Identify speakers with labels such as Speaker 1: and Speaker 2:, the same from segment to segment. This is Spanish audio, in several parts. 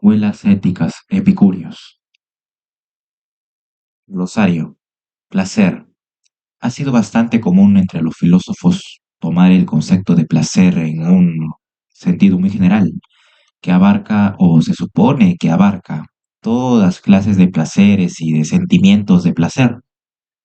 Speaker 1: Escuelas éticas, epicúreos. Glosario. Placer. Ha sido bastante común entre los filósofos tomar el concepto de placer en un sentido muy general, que abarca o se supone que abarca todas clases de placeres y de sentimientos de placer.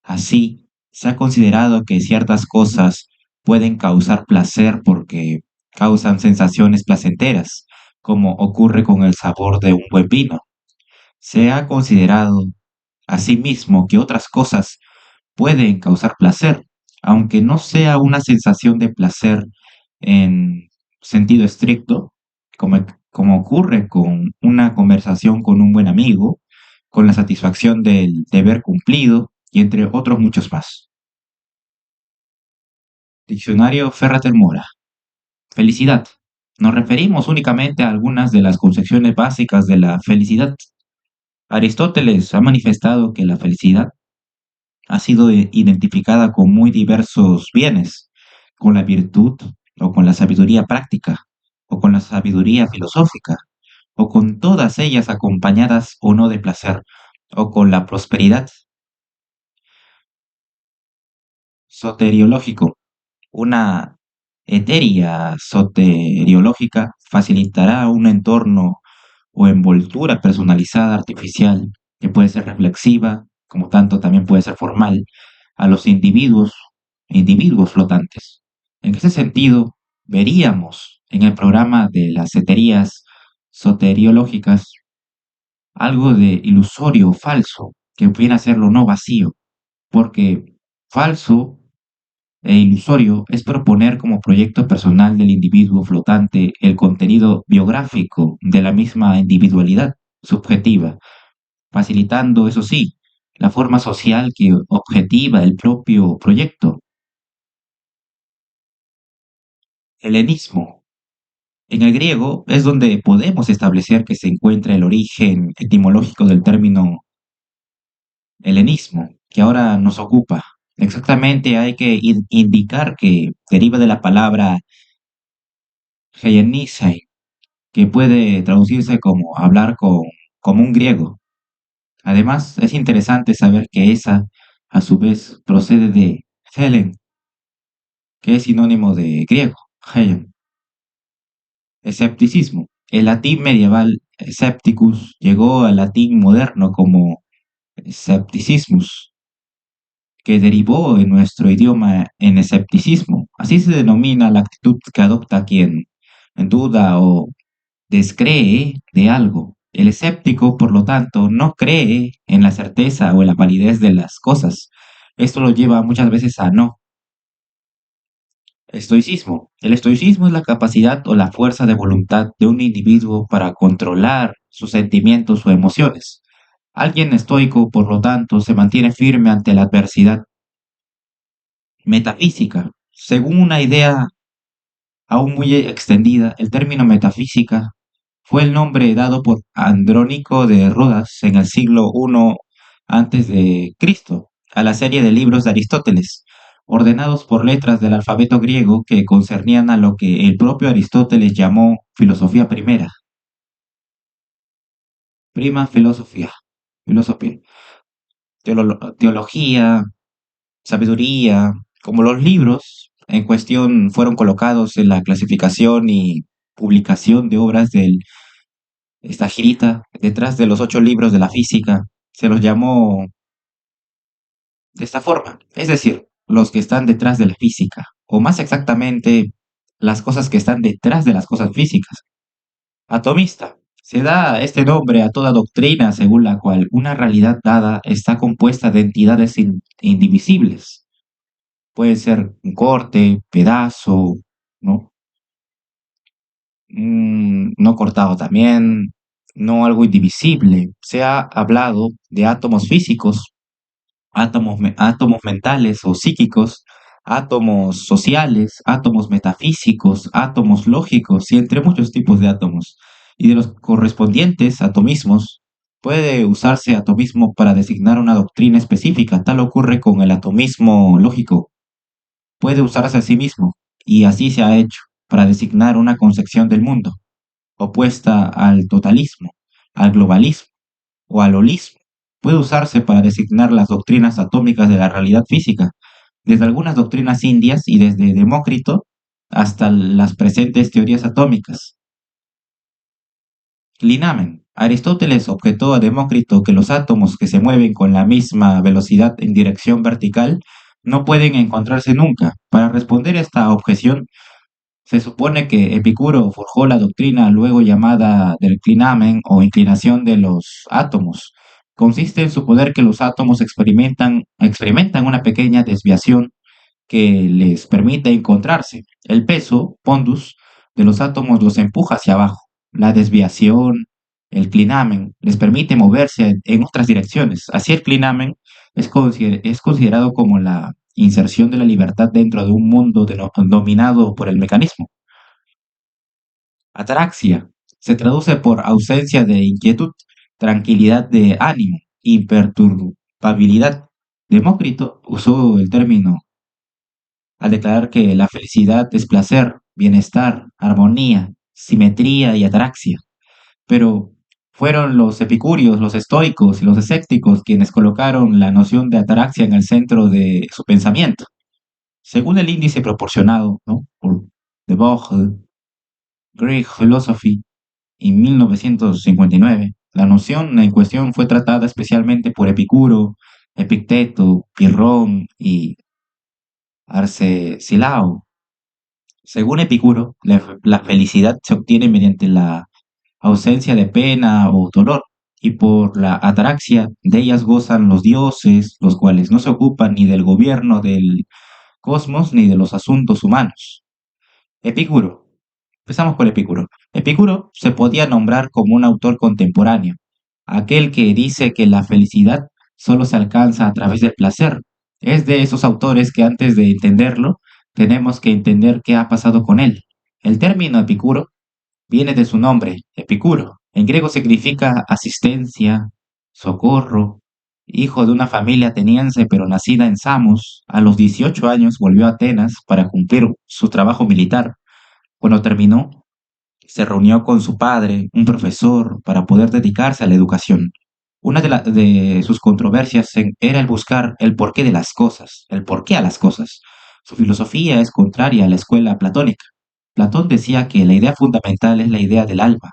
Speaker 1: Así, se ha considerado que ciertas cosas pueden causar placer porque causan sensaciones placenteras, como ocurre con el sabor de un buen vino. Se ha considerado asimismo que otras cosas pueden causar placer, aunque no sea una sensación de placer en sentido estricto, como ocurre con una conversación con un buen amigo, con la satisfacción del deber cumplido y entre otros muchos más. Diccionario Ferrater Mora. Felicidad. Nos referimos únicamente a algunas de las concepciones básicas de la felicidad. Aristóteles ha manifestado que la felicidad ha sido identificada con muy diversos bienes, con la virtud o con la sabiduría práctica, o con la sabiduría filosófica, o con todas ellas acompañadas o no de placer, o con la prosperidad. Soteriológico. Una eteria soteriológica facilitará un entorno o envoltura personalizada artificial que puede ser reflexiva, como tanto también puede ser formal, a los individuos flotantes. En ese sentido, veríamos en el programa de las eterías soteriológicas algo de ilusorio o falso, que viene a ser lo no vacío, porque falso e ilusorio es proponer como proyecto personal del individuo flotante el contenido biográfico de la misma individualidad subjetiva, facilitando, eso sí, la forma social que objetiva el propio proyecto. Helenismo. En el griego es donde podemos establecer que se encuentra el origen etimológico del término helenismo, que ahora nos ocupa. Exactamente hay que indicar que deriva de la palabra hellenisai, que puede traducirse como hablar como un griego. Además, es interesante saber que esa, a su vez, procede de Helen, que es sinónimo de griego, Helen. Escepticismo. El latín medieval scepticus llegó al latín moderno como scepticismus, que derivó en nuestro idioma en escepticismo. Así se denomina la actitud que adopta quien duda o descree de algo. El escéptico, por lo tanto, no cree en la certeza o en la validez de las cosas. Esto lo lleva muchas veces a no. Estoicismo. El estoicismo es la capacidad o la fuerza de voluntad de un individuo para controlar sus sentimientos o emociones. Alguien estoico, por lo tanto, se mantiene firme ante la adversidad. Metafísica. Según una idea aún muy extendida, el término metafísica fue el nombre dado por Andrónico de Rodas en el siglo I antes de Cristo a la serie de libros de Aristóteles, ordenados por letras del alfabeto griego que concernían a lo que el propio Aristóteles llamó filosofía primera. Prima filosofía, teología, sabiduría, como los libros en cuestión fueron colocados en la clasificación y publicación de obras del esta girita detrás de los 8 libros de la física, se los llamó de esta forma, es decir, los que están detrás de la física, o más exactamente, las cosas que están detrás de las cosas físicas. Atomista. Se da este nombre a toda doctrina según la cual una realidad dada está compuesta de entidades indivisibles. Puede ser un corte, pedazo, ¿no? No cortado también, no algo indivisible. Se ha hablado de átomos físicos, átomos mentales o psíquicos, átomos sociales, átomos metafísicos, átomos lógicos y entre muchos tipos de átomos. Y de los correspondientes atomismos Puede usarse atomismo para designar una doctrina específica, tal ocurre con el atomismo lógico. Puede usarse a sí mismo, y así se ha hecho, para designar una concepción del mundo, opuesta al totalismo, al globalismo o al holismo. Puede usarse para designar las doctrinas atómicas de la realidad física, desde algunas doctrinas indias y desde Demócrito hasta las presentes teorías atómicas. Linamen. Aristóteles objetó a Demócrito que los átomos que se mueven con la misma velocidad en dirección vertical no pueden encontrarse nunca. Para responder a esta objeción, se supone que Epicuro forjó la doctrina luego llamada del clinamen o inclinación de los átomos. Consiste en suponer que los átomos experimentan una pequeña desviación que les permite encontrarse. El peso, pondus, de los átomos los empuja hacia abajo. La desviación, el clinamen, les permite moverse en otras direcciones. Así el clinamen es considerado como la inserción de la libertad dentro de un mundo dominado por el mecanismo. Ataraxia se traduce por ausencia de inquietud, tranquilidad de ánimo, imperturbabilidad. Demócrito usó el término al declarar que la felicidad es placer, bienestar, armonía, simetría y ataraxia. Pero fueron los epicúreos, los estoicos y los escépticos quienes colocaron la noción de ataraxia en el centro de su pensamiento. Según el índice proporcionado, ¿no?, por Debord, Greek Philosophy, en 1959, la noción en cuestión fue tratada especialmente por Epicuro, Epicteto, Pirrón y Arcesilao. Según Epicuro, la felicidad se obtiene mediante la ausencia de pena o dolor, y por la ataraxia de ellas gozan los dioses, los cuales no se ocupan ni del gobierno del cosmos ni de los asuntos humanos. Epicuro. Empezamos por Epicuro. Epicuro se podía nombrar como un autor contemporáneo, aquel que dice que la felicidad solo se alcanza a través del placer. Es de esos autores que antes de entenderlo, tenemos que entender qué ha pasado con él. El término Epicuro viene de su nombre, Epicuro. En griego significa asistencia, socorro. Hijo de una familia ateniense pero nacida en Samos, a los 18 años volvió a Atenas para cumplir su trabajo militar. Cuando terminó, se reunió con su padre, un profesor, para poder dedicarse a la educación. Una de sus controversias era el buscar el porqué de las cosas, el porqué a las cosas. Su filosofía es contraria a la escuela platónica. Platón decía que la idea fundamental es la idea del alma.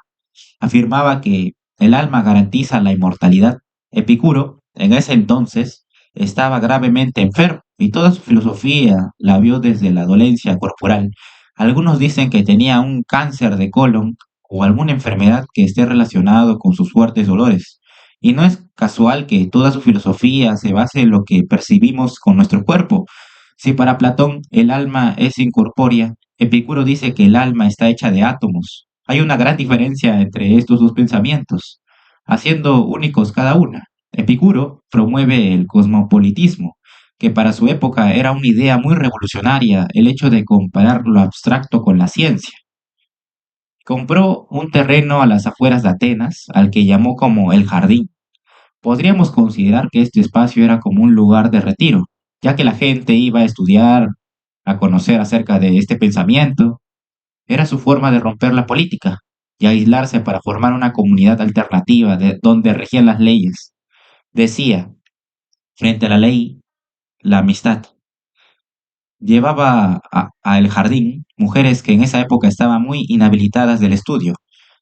Speaker 1: Afirmaba que el alma garantiza la inmortalidad. Epicuro, en ese entonces, estaba gravemente enfermo y toda su filosofía la vio desde la dolencia corporal. Algunos dicen que tenía un cáncer de colon o alguna enfermedad que esté relacionado con sus fuertes dolores. Y no es casual que toda su filosofía se base en lo que percibimos con nuestro cuerpo. Si para Platón el alma es incorpórea, Epicuro dice que el alma está hecha de átomos. Hay una gran diferencia entre estos dos pensamientos, haciendo únicos cada una. Epicuro promueve el cosmopolitismo, que para su época era una idea muy revolucionaria, el hecho de comparar lo abstracto con la ciencia. Compró un terreno a las afueras de Atenas, al que llamó como el jardín. Podríamos considerar que este espacio era como un lugar de retiro, ya que la gente iba a estudiar, a conocer acerca de este pensamiento. Era su forma de romper la política y aislarse para formar una comunidad alternativa donde regían las leyes. Decía, frente a la ley, la amistad. Llevaba a el jardín mujeres que en esa época estaban muy inhabilitadas del estudio.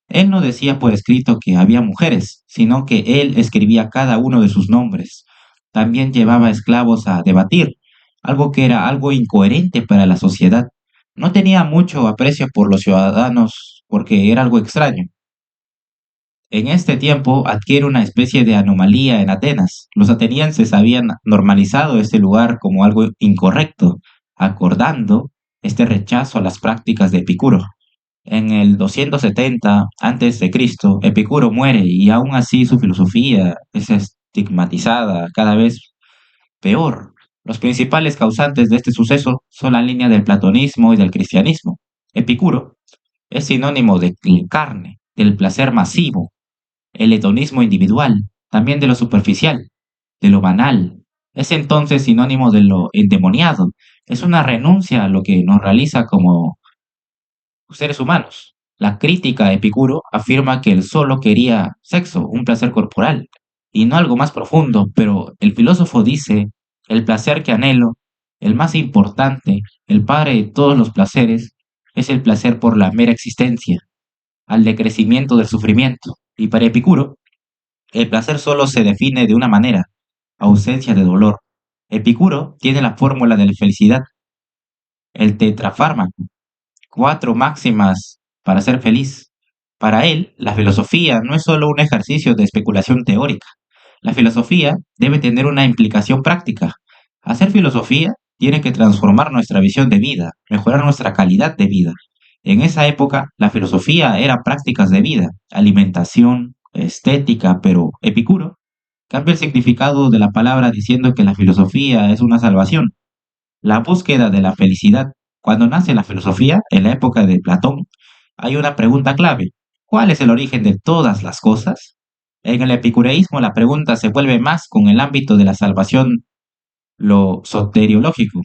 Speaker 1: Él no decía por escrito que había mujeres, sino que él escribía cada uno de sus nombres. También llevaba esclavos a debatir, algo que era algo incoherente para la sociedad. No tenía mucho aprecio por los ciudadanos porque era algo extraño. En este tiempo adquiere una especie de anomalía en Atenas. Los atenienses habían normalizado este lugar como algo incorrecto, acordando este rechazo a las prácticas de Epicuro. En el 270 a.C., Epicuro muere y aún así su filosofía es estigmatizada cada vez peor. Los principales causantes de este suceso son la línea del platonismo y del cristianismo. Epicuro es sinónimo de carne, del placer masivo. el hedonismo individual, también de lo superficial, de lo banal. Es entonces sinónimo de lo endemoniado. Es una renuncia a lo que nos realiza como seres humanos. La crítica a Epicuro afirma que él solo quería sexo, un placer corporal, y no algo más profundo, pero el filósofo dice, el placer que anhelo, el más importante, el padre de todos los placeres, es el placer por la mera existencia, al decrecimiento del sufrimiento. Y para Epicuro, el placer solo se define de una manera, ausencia de dolor. Epicuro tiene la fórmula de la felicidad, el tetrafármaco, 4 máximas para ser feliz. Para él, la filosofía no es solo un ejercicio de especulación teórica. La filosofía debe tener una implicación práctica. Hacer filosofía tiene que transformar nuestra visión de vida, mejorar nuestra calidad de vida. En esa época, la filosofía era prácticas de vida, alimentación, estética, pero Epicuro cambia el significado de la palabra diciendo que la filosofía es una salvación, la búsqueda de la felicidad. Cuando nace la filosofía, en la época de Platón, hay una pregunta clave. ¿Cuál es el origen de todas las cosas? En el epicureísmo la pregunta se vuelve más con el ámbito de la salvación, lo soteriológico.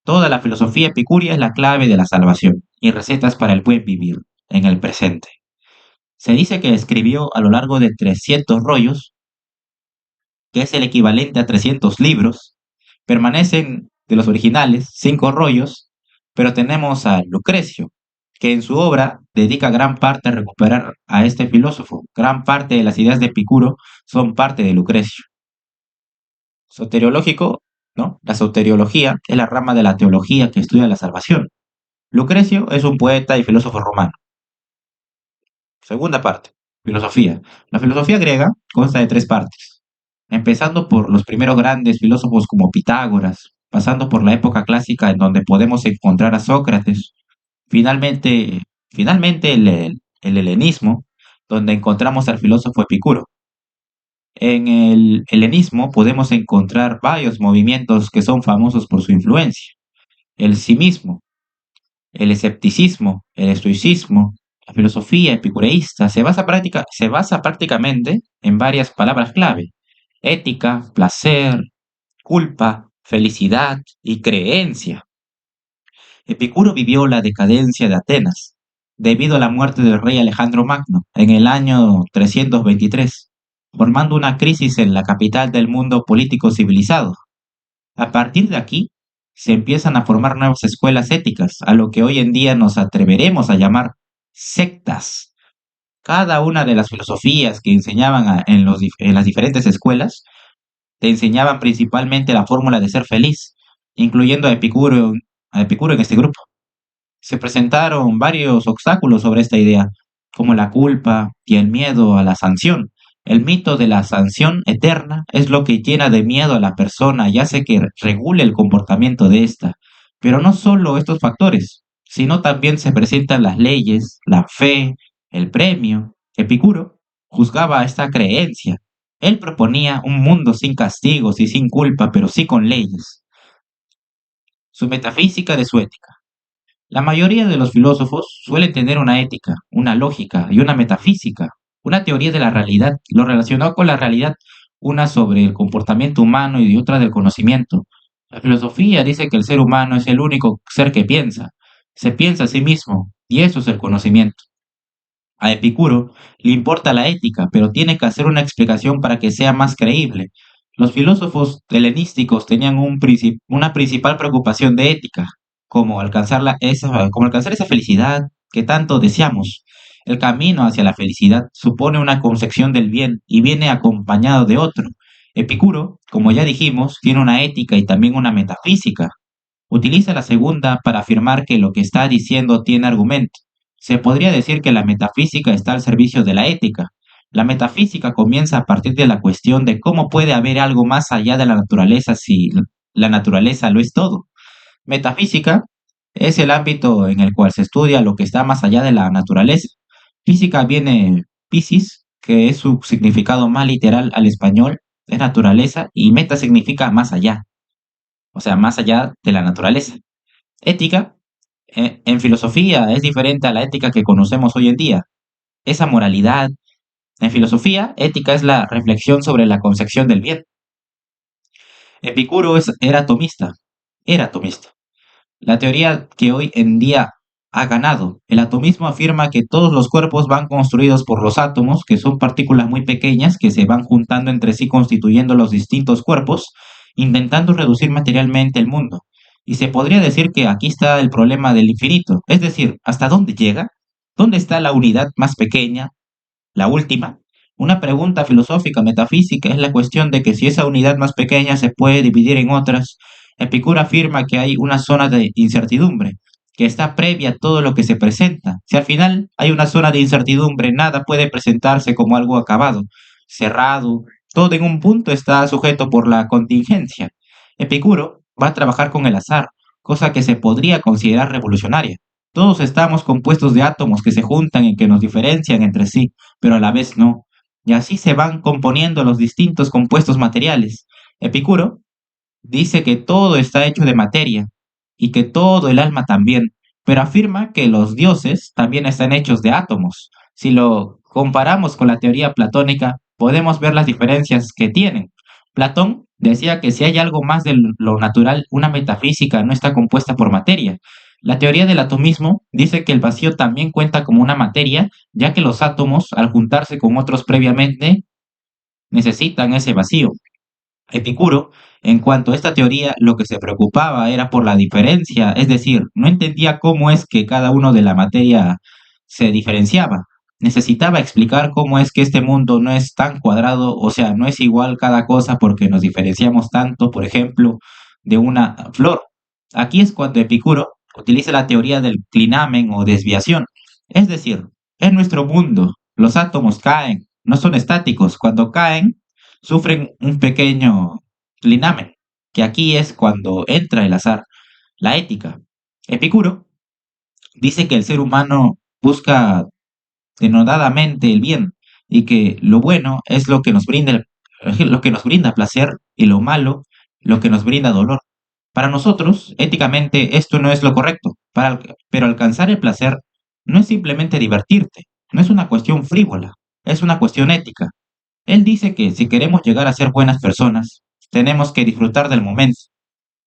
Speaker 1: Toda la filosofía epicúrea es la clave de la salvación y recetas para el buen vivir en el presente. Se dice que escribió a lo largo de 300 rollos, que es el equivalente a 300 libros. Permanecen de los originales 5 rollos, pero tenemos a Lucrecio, que en su obra dedica gran parte a recuperar a este filósofo. Gran parte de las ideas de Epicuro son parte de Lucrecio. Soteriológico, ¿no? La soteriología es la rama de la teología que estudia la salvación. Lucrecio es un poeta y filósofo romano. Segunda parte, filosofía. La filosofía griega consta de 3 partes, empezando por los primeros grandes filósofos como Pitágoras, pasando por la época clásica en donde podemos encontrar a Sócrates, finalmente el helenismo, donde encontramos al filósofo Epicuro. En el helenismo podemos encontrar varios movimientos que son famosos por su influencia. El cinismo, el escepticismo, el estoicismo, la filosofía epicureísta se basa prácticamente en varias palabras clave: ética, placer, culpa, felicidad y creencia. Epicuro vivió la decadencia de Atenas debido a la muerte del rey Alejandro Magno en el año 323, formando una crisis en la capital del mundo político civilizado. A partir de aquí, se empiezan a formar nuevas escuelas éticas, a lo que hoy en día nos atreveremos a llamar sectas. Cada una de las filosofías que enseñaban en las diferentes escuelas te enseñaban principalmente la fórmula de ser feliz, incluyendo a Epicuro en este grupo. Se presentaron varios obstáculos sobre esta idea, como la culpa y el miedo a la sanción. El mito de la sanción eterna es lo que llena de miedo a la persona y hace que regule el comportamiento de ésta. Pero no solo estos factores, sino también se presentan las leyes, la fe, el premio. Epicuro juzgaba esta creencia. Él proponía un mundo sin castigos y sin culpa, pero sí con leyes. Su metafísica de su ética. La mayoría de los filósofos suelen tener una ética, una lógica y una metafísica, una teoría de la realidad, lo relacionado con la realidad, una sobre el comportamiento humano y otra del conocimiento. La filosofía dice que el ser humano es el único ser que piensa, se piensa a sí mismo, y eso es el conocimiento. A Epicuro le importa la ética, pero tiene que hacer una explicación para que sea más creíble. Los filósofos helenísticos tenían una principal preocupación de ética, como alcanzar esa felicidad que tanto deseamos. El camino hacia la felicidad supone una concepción del bien y viene acompañado de otro. Epicuro, como ya dijimos, tiene una ética y también una metafísica. Utiliza la segunda para afirmar que lo que está diciendo tiene argumento. Se podría decir que la metafísica está al servicio de la ética. La metafísica comienza a partir de la cuestión de cómo puede haber algo más allá de la naturaleza si la naturaleza lo es todo. Metafísica es el ámbito en el cual se estudia lo que está más allá de la naturaleza. Física viene physis, que es su significado más literal al español, es naturaleza, y meta significa más allá, o sea, más allá de la naturaleza. Ética, en filosofía, es diferente a la ética que conocemos hoy en día. Esa moralidad, En filosofía, ética es la reflexión sobre la concepción del bien. Epicuro era atomista. La teoría que hoy en día ha ganado. El atomismo afirma que todos los cuerpos van construidos por los átomos, que son partículas muy pequeñas que se van juntando entre sí constituyendo los distintos cuerpos, intentando reducir materialmente el mundo. Y se podría decir que aquí está el problema del infinito, es decir, ¿hasta dónde llega? ¿Dónde está la unidad más pequeña, la última? Una pregunta filosófica, metafísica, es la cuestión de que si esa unidad más pequeña se puede dividir en otras. Epicuro afirma que hay una zona de incertidumbre, que está previa a todo lo que se presenta. Si al final hay una zona de incertidumbre, nada puede presentarse como algo acabado, cerrado, todo en un punto está sujeto por la contingencia. Epicuro va a trabajar con el azar, cosa que se podría considerar revolucionaria. Todos estamos compuestos de átomos que se juntan y que nos diferencian entre sí, pero a la vez no. Y así se van componiendo los distintos compuestos materiales. Epicuro dice que todo está hecho de materia y que todo el alma también, pero afirma que los dioses también están hechos de átomos. Si lo comparamos con la teoría platónica, podemos ver las diferencias que tienen. Platón decía que si hay algo más de lo natural, una metafísica no está compuesta por materia. La teoría del atomismo dice que el vacío también cuenta como una materia, ya que los átomos, al juntarse con otros previamente, necesitan ese vacío. Epicuro, en cuanto a esta teoría, lo que se preocupaba era por la diferencia, es decir, no entendía cómo es que cada uno de la materia se diferenciaba. Necesitaba explicar cómo es que este mundo no es tan cuadrado, o sea, no es igual cada cosa porque nos diferenciamos tanto, por ejemplo, de una flor. Aquí es cuando Epicuro utiliza la teoría del clinamen o desviación. Es decir, en nuestro mundo los átomos caen, no son estáticos. Cuando caen, sufren un pequeño clinamen, que aquí es cuando entra el azar, la ética. Epicuro dice que el ser humano busca denodadamente el bien y que lo bueno es lo que nos brinda placer y lo malo lo que nos brinda dolor. Para nosotros, éticamente, esto no es lo correcto, pero alcanzar el placer no es simplemente divertirte, no es una cuestión frívola, es una cuestión ética. Él dice que si queremos llegar a ser buenas personas, tenemos que disfrutar del momento.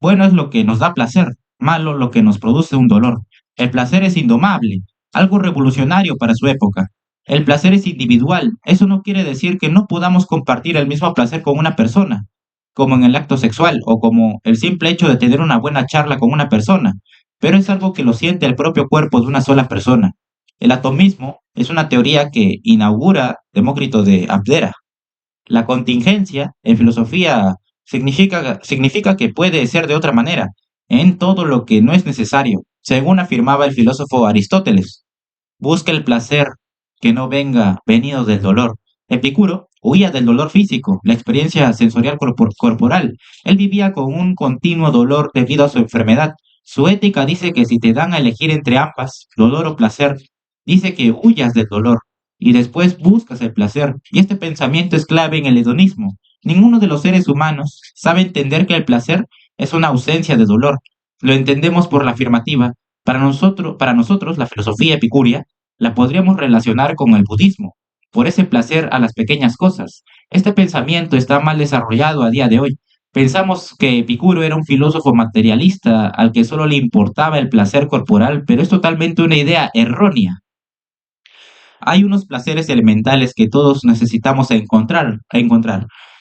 Speaker 1: Bueno es lo que nos da placer, malo lo que nos produce un dolor. El placer es indomable, algo revolucionario para su época. El placer es individual, eso no quiere decir que no podamos compartir el mismo placer con una persona, como en el acto sexual o como el simple hecho de tener una buena charla con una persona, pero es algo que lo siente el propio cuerpo de una sola persona. El atomismo es una teoría que inaugura Demócrito de Abdera. La contingencia, en filosofía, significa que puede ser de otra manera, en todo lo que no es necesario, según afirmaba el filósofo Aristóteles. Busca el placer que no venga venido del dolor. Epicuro huía del dolor físico, la experiencia sensorial corporal. Él vivía con un continuo dolor debido a su enfermedad. Su ética dice que si te dan a elegir entre ambas, dolor o placer, dice que huyas del dolor y después buscas el placer. Y este pensamiento es clave en el hedonismo. Ninguno de los seres humanos sabe entender que el placer es una ausencia de dolor. Lo entendemos por la afirmativa. Para nosotros, la filosofía epicúrea la podríamos relacionar con el budismo, por ese placer a las pequeñas cosas. Este pensamiento está mal desarrollado a día de hoy. Pensamos que Epicuro era un filósofo materialista al que solo le importaba el placer corporal, pero es totalmente una idea errónea. Hay unos placeres elementales que todos necesitamos encontrar.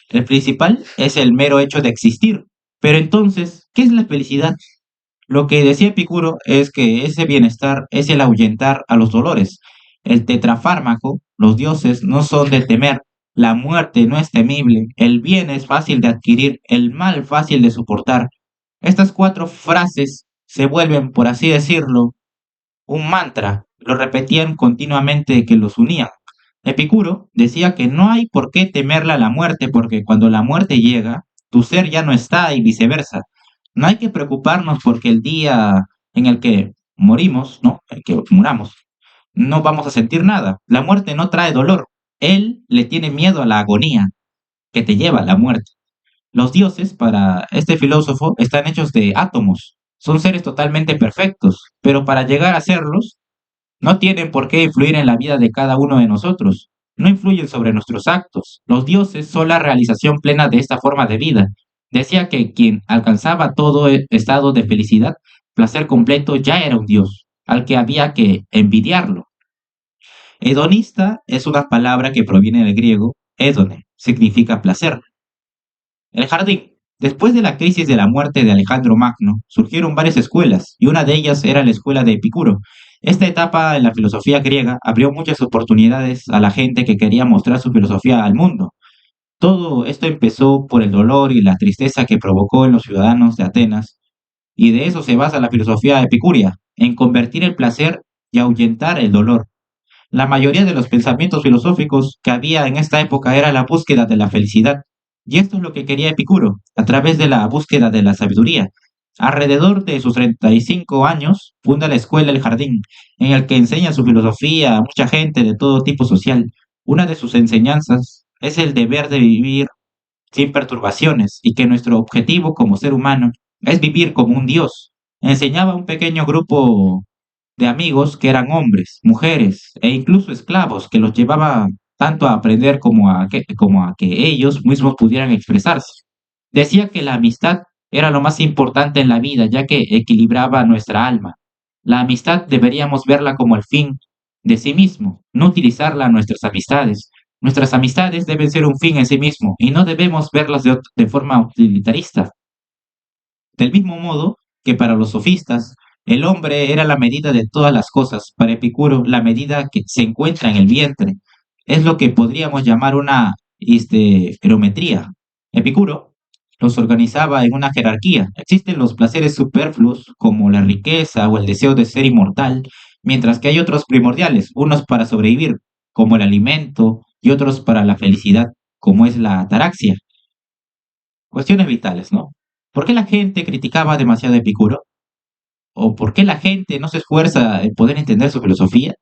Speaker 1: El principal es el mero hecho de existir. Pero entonces, ¿qué es la felicidad? Lo que decía Epicuro es que ese bienestar es el ahuyentar a los dolores. El tetrafármaco, los dioses no son de temer, la muerte no es temible, el bien es fácil de adquirir, el mal fácil de soportar. Estas cuatro frases se vuelven, por así decirlo, un mantra, lo repetían continuamente que los unía. Epicuro decía que no hay por qué temerle a la muerte porque cuando la muerte llega, tu ser ya no está y viceversa. No hay que preocuparnos porque el día en el que morimos, ¿no? El que muramos, no vamos a sentir nada. La muerte no trae dolor. Él le tiene miedo a la agonía que te lleva a la muerte. Los dioses, para este filósofo, están hechos de átomos. Son seres totalmente perfectos, pero para llegar a serlos, no tienen por qué influir en la vida de cada uno de nosotros. no influyen sobre nuestros actos. Los dioses son la realización plena de esta forma de vida. Decía que quien alcanzaba todo estado de felicidad, placer completo, ya era un dios, al que había que envidiarlo. Hedonista es una palabra que proviene del griego hedone, significa placer. El jardín. Después de la crisis de la muerte de Alejandro Magno, surgieron varias escuelas, y una de ellas era la escuela de Epicuro. Esta etapa en la filosofía griega abrió muchas oportunidades a la gente que quería mostrar su filosofía al mundo. Todo esto empezó por el dolor y la tristeza que provocó en los ciudadanos de Atenas, y de eso se basa la filosofía epicúrea, en convertir el placer y ahuyentar el dolor. La mayoría de los pensamientos filosóficos que había en esta época era la búsqueda de la felicidad, y esto es lo que quería Epicuro, a través de la búsqueda de la sabiduría. Alrededor de sus 35 años, funda la escuela El Jardín, en el que enseña su filosofía a mucha gente de todo tipo social. Una de sus enseñanzas es el deber de vivir sin perturbaciones y que nuestro objetivo como ser humano es vivir como un Dios. Enseñaba a un pequeño grupo de amigos que eran hombres, mujeres e incluso esclavos, que los llevaba tanto a aprender como a que ellos mismos pudieran expresarse. Decía que la amistad era lo más importante en la vida, ya que equilibraba nuestra alma. La amistad deberíamos verla como el fin de sí mismo, no utilizarla a nuestras amistades. Nuestras amistades deben ser un fin en sí mismo y no debemos verlas de forma utilitarista. Del mismo modo que para los sofistas, el hombre era la medida de todas las cosas, para Epicuro, la medida que se encuentra en el vientre. Es lo que podríamos llamar una geometría. Epicuro los organizaba en una jerarquía. Existen los placeres superfluos, como la riqueza o el deseo de ser inmortal, mientras que hay otros primordiales, unos para sobrevivir, como el alimento, y otros para la felicidad, como es la ataraxia. Cuestiones vitales, ¿no? ¿Por qué la gente criticaba demasiado a Epicuro? ¿O por qué la gente no se esfuerza en poder entender su filosofía?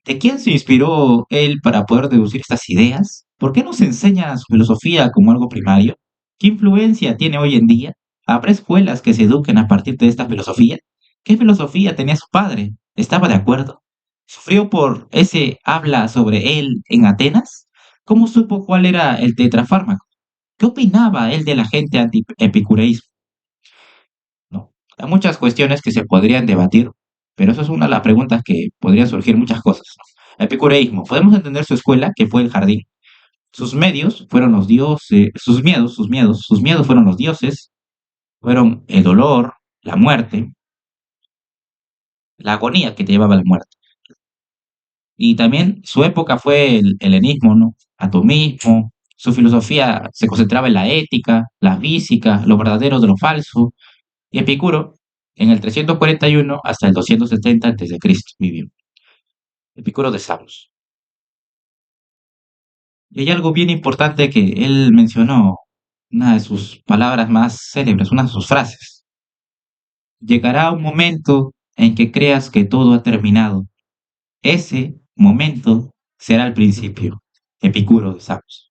Speaker 1: ¿De quién se inspiró él para poder deducir estas ideas? ¿Por qué no se enseña su filosofía como algo primario? ¿Qué influencia tiene hoy en día? ¿Habrá escuelas que se eduquen a partir de esta filosofía? ¿Qué filosofía tenía su padre? ¿Estaba de acuerdo? ¿Sufrió por ese habla sobre él en Atenas? ¿Cómo supo cuál era el tetrafármaco? ¿Qué opinaba él de la gente anti-epicureísmo? No. Hay muchas cuestiones que se podrían debatir, pero eso es una de las preguntas que podrían surgir muchas cosas, ¿no? Epicureísmo. Podemos entender su escuela, que fue el jardín. Sus medios fueron los dioses, sus miedos fueron los dioses, fueron el dolor, la muerte, la agonía que te llevaba a la muerte. Y también su época fue el helenismo, ¿no? Atomismo. Su filosofía se concentraba en la ética, la física, lo verdadero de lo falso. Y Epicuro, en el 341 hasta el 270 a.C. vivió. Epicuro de Samos. Y hay algo bien importante que él mencionó, una de sus palabras más célebres, una de sus frases. Llegará un momento en que creas que todo ha terminado. Ese momento será el principio. Epicuro de Samos.